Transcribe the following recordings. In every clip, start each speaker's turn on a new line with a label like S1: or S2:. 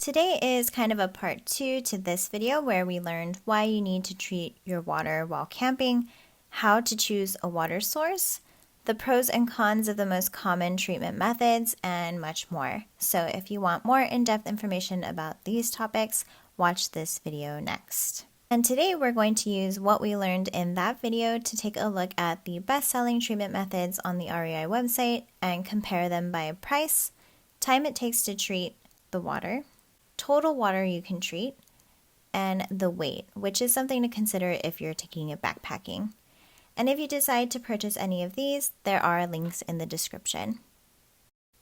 S1: Today is kind of a part 2 to this video where we learned why you need to treat your water while camping, how to choose a water source, the pros and cons of the most common treatment methods, and much more. So if you want more in-depth information about these topics, watch this video next. And today we're going to use what we learned in that video to take a look at the best-selling treatment methods on the REI website and compare them by price, time it takes to treat the water, total water you can treat, and the weight, which is something to consider if you're taking it backpacking. And if you decide to purchase any of these, there are links in the description.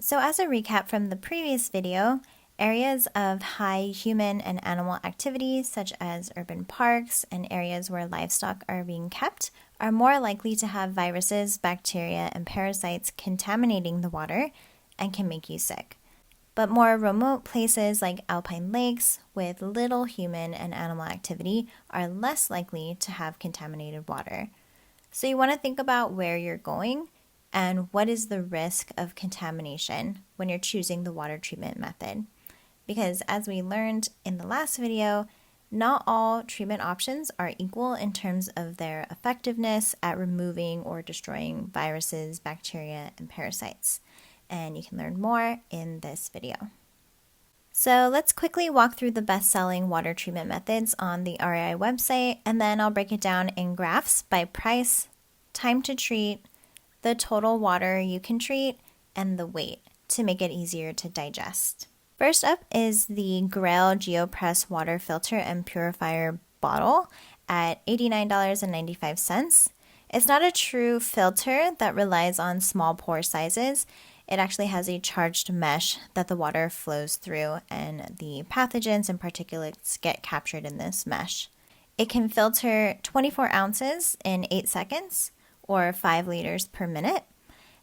S1: So as a recap from the previous video, areas of high human and animal activity, such as urban parks and areas where livestock are being kept, are more likely to have viruses, bacteria, and parasites contaminating the water and can make you sick. But more remote places like alpine lakes with little human and animal activity are less likely to have contaminated water. So you want to think about where you're going and what is the risk of contamination when you're choosing the water treatment method. Because as we learned in the last video, not all treatment options are equal in terms of their effectiveness at removing or destroying viruses, bacteria, and parasites. And you can learn more in this video. So let's quickly walk through the best-selling water treatment methods on the REI website, and then I'll break it down in graphs by price, time to treat, the total water you can treat, and the weight to make it easier to digest. First up is the GRAPHS GeoPress water filter and purifier bottle at $89.95. It's not a true filter that relies on small pore sizes. It actually has a charged mesh that the water flows through, and the pathogens and particulates get captured in this mesh. It can filter 24 ounces in 8 seconds or 5 liters per minute,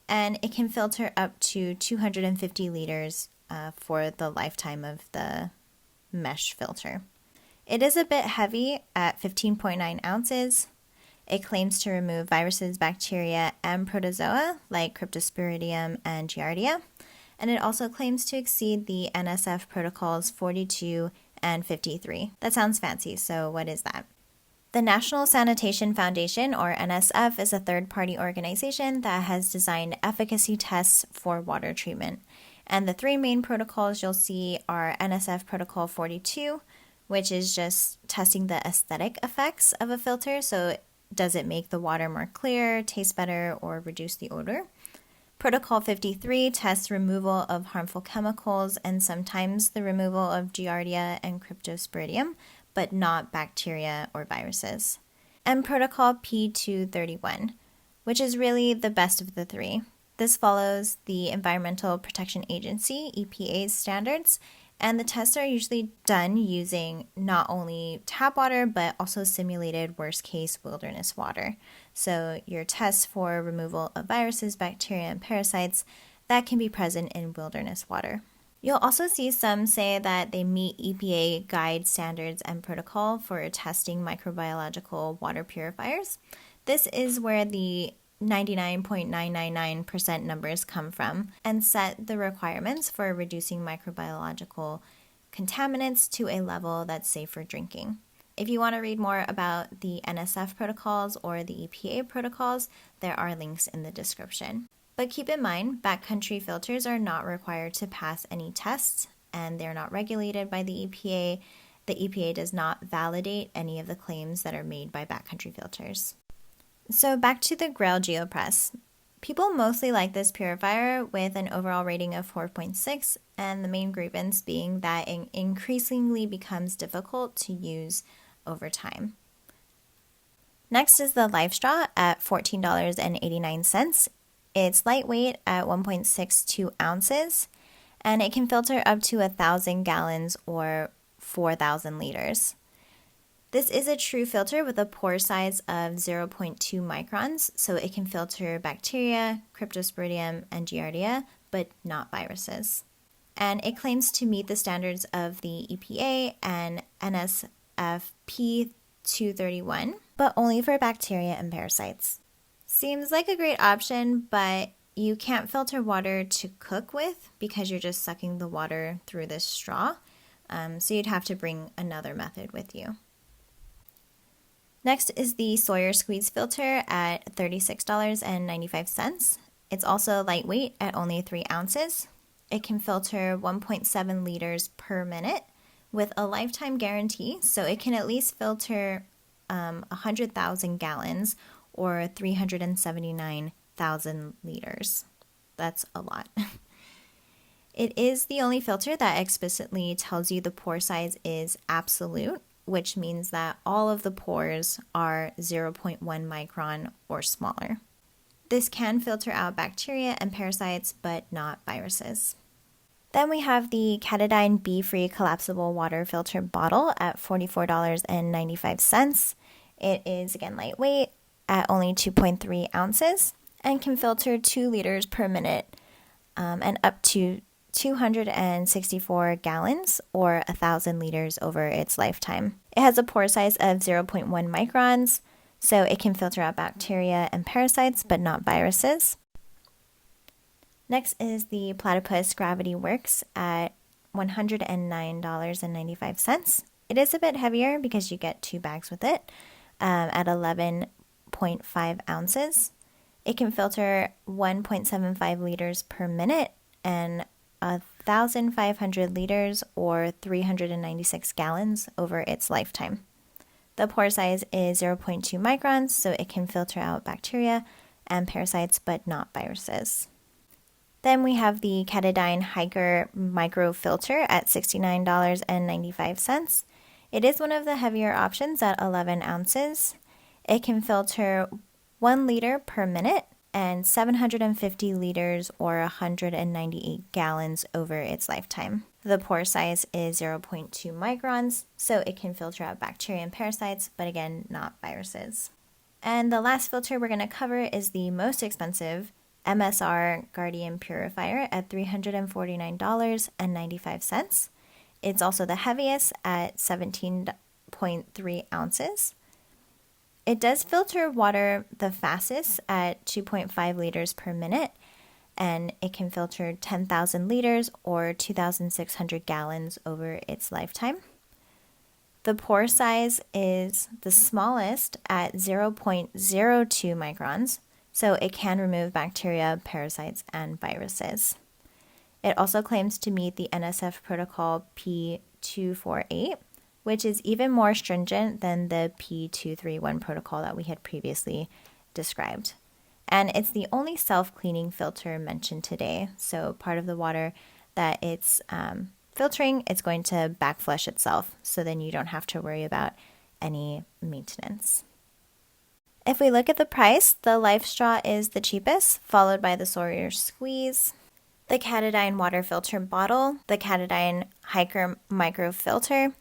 S1: and it can filter up to 250 liters for the lifetime of the mesh filter. It is a bit heavy at 15.9 ounces. It claims to remove viruses, bacteria, and protozoa like Cryptosporidium and Giardia, and it also claims to exceed the NSF protocols 42 and 53. That sounds fancy, so what is that? The National Sanitation Foundation, or NSF, is a third-party organization that has designed efficacy tests for water treatment. And the 3 main protocols you'll see are NSF Protocol 42, which is just testing the aesthetic effects of a filter, so does it make the water more clear, taste better, or reduce the odor? Protocol 53 tests removal of harmful chemicals and sometimes the removal of Giardia and Cryptosporidium, but not bacteria or viruses. And Protocol P231, which is really the best of the 3. This follows the Environmental Protection Agency, EPA's standards, and the tests are usually done using not only tap water, but also simulated worst-case wilderness water. So your tests for removal of viruses, bacteria, and parasites that can be present in wilderness water. You'll also see some say that they meet EPA guide standards and protocol for testing microbiological water purifiers. This is where the 99.999% numbers come from and set the requirements for reducing microbiological contaminants to a level that's safe for drinking. If you want to read more about the NSF protocols or the EPA protocols, there are links in the description. But keep in mind, backcountry filters are not required to pass any tests, and they're not regulated by the EPA. The EPA does not validate any of the claims that are made by backcountry filters. So back to the GRAPHS GeoPress. People mostly like this purifier with an overall rating of 4.6, and the main grievance being that it increasingly becomes difficult to use over time. Next is the LifeStraw at $14.89. It's lightweight at 1.62 ounces, and it can filter up to 1,000 gallons or 4,000 liters. This is a true filter with a pore size of 0.2 microns, so it can filter bacteria, Cryptosporidium, and Giardia, but not viruses. And it claims to meet the standards of the EPA and NSF P231, but only for bacteria and parasites. Seems like a great option, but you can't filter water to cook with because you're just sucking the water through this straw. So you'd have to bring another method with you. Next is the Sawyer Squeeze filter at $36.95. It's also lightweight at only 3 ounces. It can filter 1.7 liters per minute with a lifetime guarantee, so it can at least filter 100,000 gallons or 379,000 liters. That's a lot. It is the only filter that explicitly tells you the pore size is absolute, which means that all of the pores are 0.1 micron or smaller. This can filter out bacteria and parasites, but not viruses. Then we have the Katadyn Bee-Free Collapsible Water Filter Bottle at $44.95. It is, again, lightweight at only 2.3 ounces and can filter 2 liters per minute and up to 264 gallons or 1,000 liters over its lifetime. It has a pore size of 0.1 microns, so it can filter out bacteria and parasites, but not viruses. Next is the Platypus Gravity Works at $109.95. It is a bit heavier because you get 2 bags with it at 11.5 ounces. It can filter 1.75 liters per minute and 1,500 liters or 396 gallons over its lifetime. The pore size is 0.2 microns, so it can filter out bacteria and parasites, but not viruses. Then we have the Katadyn Hiker Micro Filter at $69.95. It is one of the heavier options at 11 ounces. It can filter 1 liter per minute and 750 liters or 198 gallons over its lifetime. The pore size is 0.2 microns, so it can filter out bacteria and parasites, but again, not viruses. And the last filter we're going to cover is the most expensive MSR Guardian Purifier at $349.95. It's also the heaviest at 17.3 ounces. It does filter water the fastest at 2.5 liters per minute, and it can filter 10,000 liters or 2,600 gallons over its lifetime. The pore size is the smallest at 0.02 microns, so it can remove bacteria, parasites, and viruses. It also claims to meet the NSF protocol P248, which is even more stringent than the P231 protocol that we had previously described. And it's the only self-cleaning filter mentioned today. So part of the water that it's filtering, it's going to backflush itself. So then you don't have to worry about any maintenance. If we look at the price, the Life Straw is the cheapest, followed by the Sawyer Squeeze, the Katadyn Water Filter Bottle, the Katadyn Hiker Micro Filter,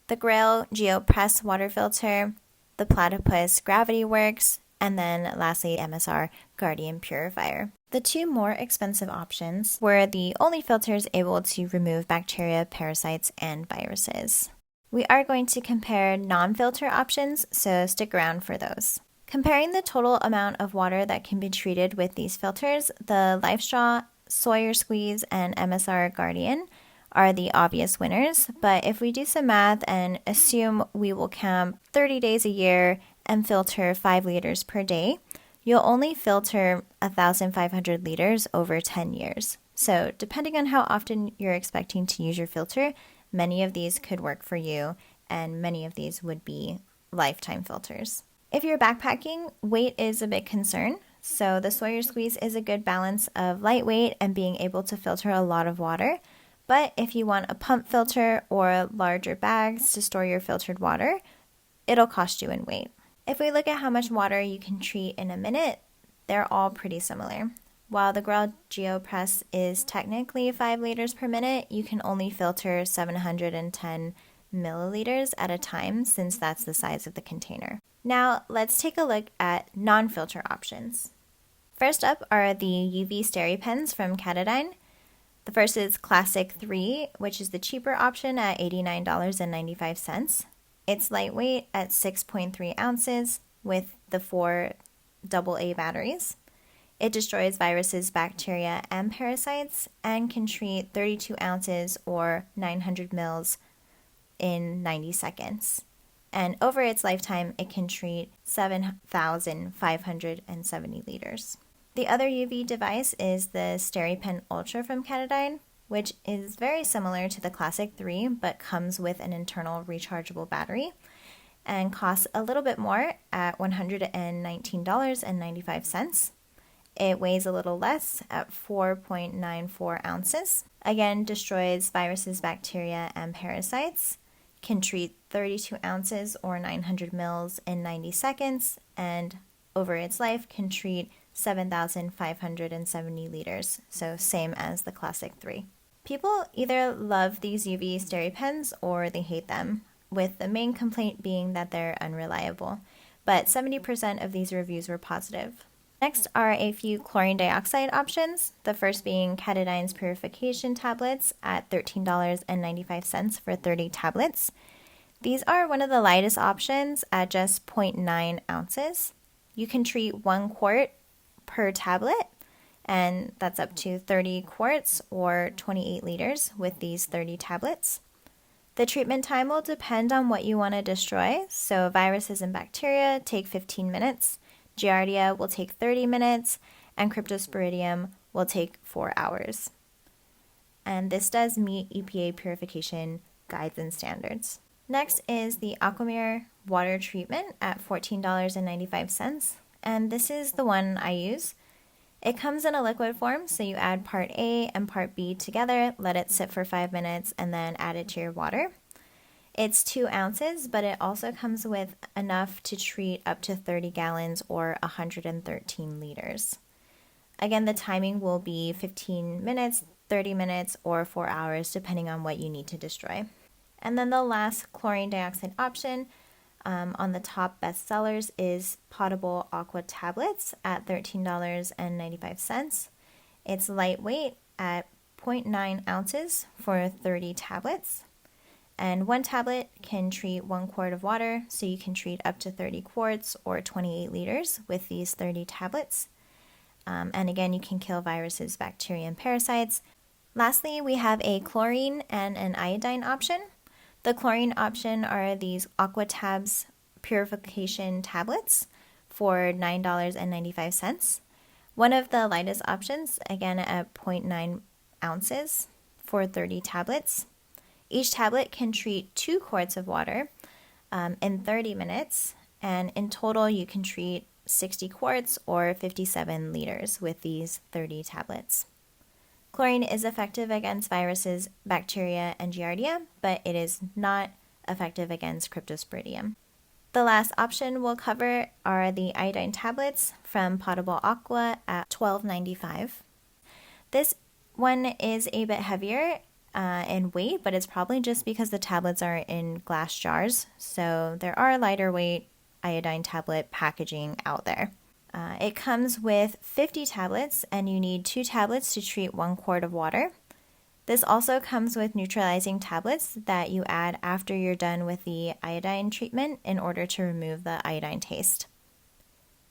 S1: the Grail GeoPress Water Filter, the Platypus Gravity Works, and then lastly, MSR Guardian Purifier. The 2 more expensive options were the only filters able to remove bacteria, parasites, and viruses. We are going to compare non-filter options, so stick around for those. Comparing the total amount of water that can be treated with these filters, the Life Straw, Sawyer Squeeze, and MSR Guardian are the obvious winners, but if we do some math and assume we will camp 30 days a year and filter 5 liters per day, you'll only filter 1,500 liters over 10 years. So depending on how often you're expecting to use your filter, many of these could work for you, and many of these would be lifetime filters. If you're backpacking, weight is a big concern. So the Sawyer Squeeze is a good balance of lightweight and being able to filter a lot of water. But if you want a pump filter or larger bags to store your filtered water, it'll cost you in weight. If we look at how much water you can treat in a minute, they're all pretty similar. While the Grail GeoPress is technically 5 liters per minute, you can only filter 710 milliliters at a time since that's the size of the container. Now let's take a look at non-filter options. First up are the UV SteriPens from Katadyn. The first is Classic 3, which is the cheaper option at $89.95. It's lightweight at 6.3 ounces with the 4 AA batteries. It destroys viruses, bacteria, and parasites and can treat 32 ounces or 900 mils in 90 seconds. And over its lifetime, it can treat 7,570 liters. The other UV device is the SteriPen Ultra from Katadyn, which is very similar to the Classic 3 but comes with an internal rechargeable battery and costs a little bit more at $119.95. It weighs a little less at 4.94 ounces. Again, destroys viruses, bacteria, and parasites. Can treat 32 ounces or 900 mils in 90 seconds, and over its life can treat 7,570 liters, so same as the Classic 3. People either love these UV SteriPens or they hate them, with the main complaint being that they're unreliable, but 70% of these reviews were positive. Next are a few chlorine dioxide options, the first being Katadyn's purification tablets at $13.95 for 30 tablets. These are one of the lightest options at just 0.9 ounces. You can treat 1 quart per tablet, and that's up to 30 quarts or 28 liters with these 30 tablets. The treatment time will depend on what you want to destroy, so viruses and bacteria take 15 minutes. Giardia will take 30 minutes, and Cryptosporidium will take 4 hours. And this does meet EPA purification guides and standards. Next is the Aquamir water treatment at $14.95, and this is the one I use. It comes in a liquid form, so you add part A and part B together, let it sit for 5 minutes, and then add it to your water. It's 2 ounces, but it also comes with enough to treat up to 30 gallons or 113 liters. Again, the timing will be 15 minutes, 30 minutes, or 4 hours, depending on what you need to destroy. And then the last chlorine dioxide option on the top bestsellers is potable aqua tablets at $13.95. It's lightweight at 0.9 ounces for 30 tablets. And 1 tablet can treat 1 quart of water, so you can treat up to 30 quarts or 28 liters with these 30 tablets. And again, you can kill viruses, bacteria, and parasites. Lastly, we have a chlorine and an iodine option. The chlorine option are these AquaTabs purification tablets for $9.95. One of the lightest options, again at 0.9 ounces for 30 tablets. Each tablet can treat 2 quarts of water in 30 minutes, and in total you can treat 60 quarts or 57 liters with these 30 tablets. Chlorine is effective against viruses, bacteria, and Giardia, but it is not effective against Cryptosporidium. The last option we'll cover are the iodine tablets from Potable Aqua at $12.95. This one is a bit heavier in weight, but it's probably just because the tablets are in glass jars, so there are lighter weight iodine tablet packaging out there. It comes with 50 tablets, and you need 2 tablets to treat 1 quart of water. This also comes with neutralizing tablets that you add after you're done with the iodine treatment in order to remove the iodine taste.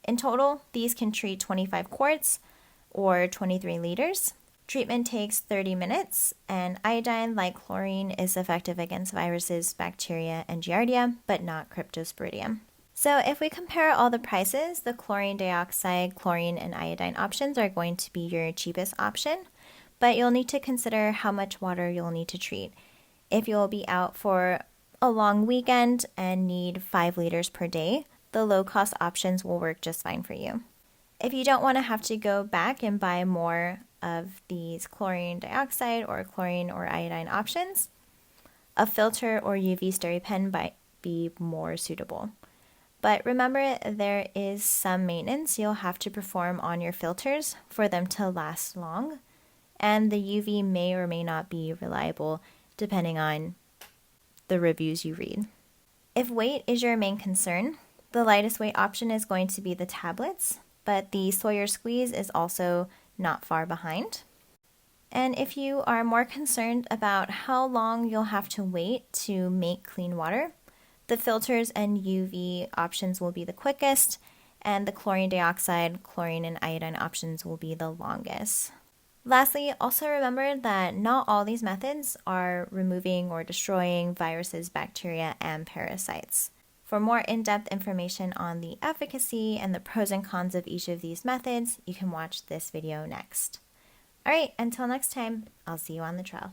S1: In total, these can treat 25 quarts or 23 liters. Treatment takes 30 minutes, and iodine, like chlorine, is effective against viruses, bacteria, and Giardia, but not Cryptosporidium. So if we compare all the prices, the chlorine dioxide, chlorine, and iodine options are going to be your cheapest option, but you'll need to consider how much water you'll need to treat. If you'll be out for a long weekend and need 5 liters per day, the low-cost options will work just fine for you. If you don't want to have to go back and buy more of these chlorine dioxide or chlorine or iodine options, a filter or UV SteriPen might be more suitable. But remember, there is some maintenance you'll have to perform on your filters for them to last long, and the UV may or may not be reliable depending on the reviews you read. If weight is your main concern, the lightest weight option is going to be the tablets, but the Sawyer Squeeze is also not far behind. And if you are more concerned about how long you'll have to wait to make clean water, the filters and UV options will be the quickest, and the chlorine dioxide, chlorine, and iodine options will be the longest. Lastly, also remember that not all these methods are removing or destroying viruses, bacteria, and parasites. For more in-depth information on the efficacy and the pros and cons of each of these methods, you can watch this video next. All right, until next time, I'll see you on the trail.